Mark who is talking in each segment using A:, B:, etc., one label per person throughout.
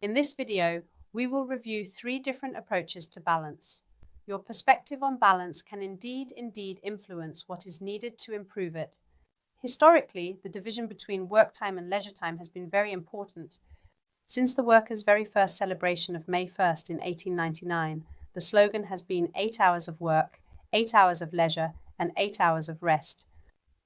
A: In this video, we will review 3 different approaches to balance. Your perspective on balance can indeed influence what is needed to improve it. Historically, the division between work time and leisure time has been very important. Since the workers' very first celebration of May 1st in 1899, the slogan has been 8 hours of work, 8 hours of leisure, and 8 hours of rest.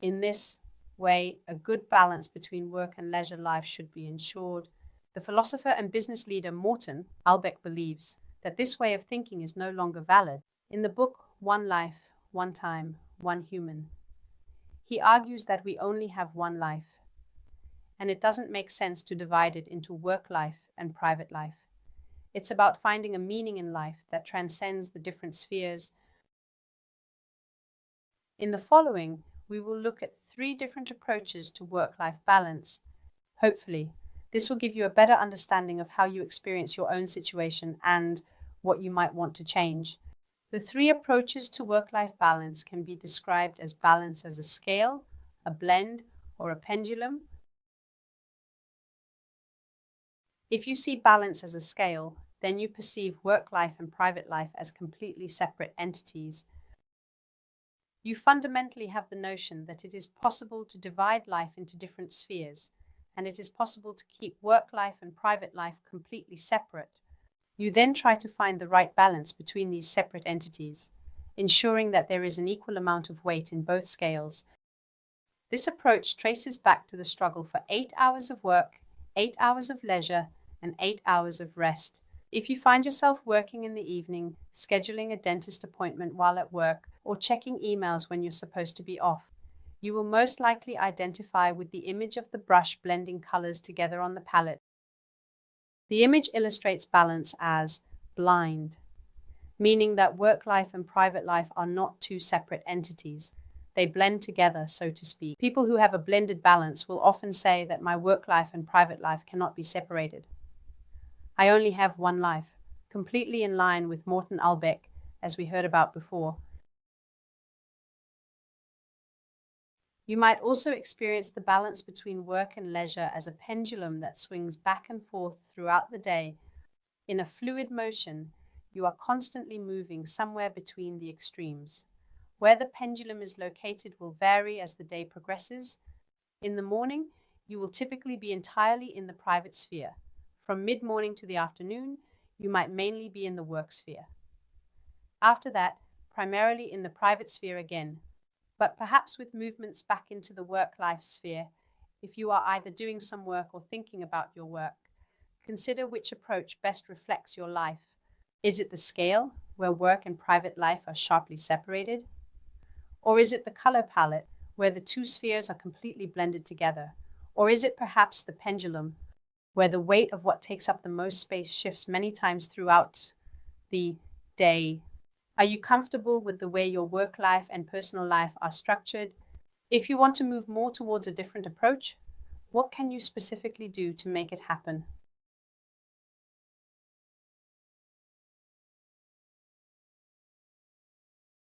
A: In this way, a good balance between work and leisure life should be ensured. The philosopher and business leader Morton Albeck believes that this way of thinking is no longer valid. In the book One Life, One Time, One Human, he argues that we only have one life, and it doesn't make sense to divide it into work life and private life. It's about finding a meaning in life that transcends the different spheres. In the following, we will look at 3 different approaches to work-life balance. Hopefully, this will give you a better understanding of how you experience your own situation and what you might want to change. The 3 approaches to work-life balance can be described as balance as a scale, a blend, or a pendulum. If you see balance as a scale, then you perceive work life and private life as completely separate entities. You fundamentally have the notion that it is possible to divide life into different spheres, and it is possible to keep work life and private life completely separate. You then try to find the right balance between these separate entities, ensuring that there is an equal amount of weight in both scales. This approach traces back to the struggle for 8 hours of work, 8 hours of leisure, and 8 hours of rest. If you find yourself working in the evening, scheduling a dentist appointment while at work, or checking emails when you're supposed to be off, you will most likely identify with the image of the brush blending colors together on the palette. The image illustrates balance as blind, meaning that work life and private life are not 2 separate entities. They blend together, so to speak. People who have a blended balance will often say that my work life and private life cannot be separated. I only have one life, completely in line with Morton Albeck, as we heard about before. You might also experience the balance between work and leisure as a pendulum that swings back and forth throughout the day. In a fluid motion, you are constantly moving somewhere between the extremes. Where the pendulum is located will vary as the day progresses. In the morning, you will typically be entirely in the private sphere. From mid-morning to the afternoon, you might mainly be in the work sphere. After that, primarily in the private sphere again, but perhaps with movements back into the work-life sphere if you are either doing some work or thinking about your work. Consider which approach best reflects your life. Is it the scale, where work and private life are sharply separated? Or is it the color palette, where the 2 spheres are completely blended together? Or is it perhaps the pendulum, where the weight of what takes up the most space shifts many times throughout the day? Are you comfortable with the way your work life and personal life are structured? If you want to move more towards a different approach, what can you specifically do to make it happen?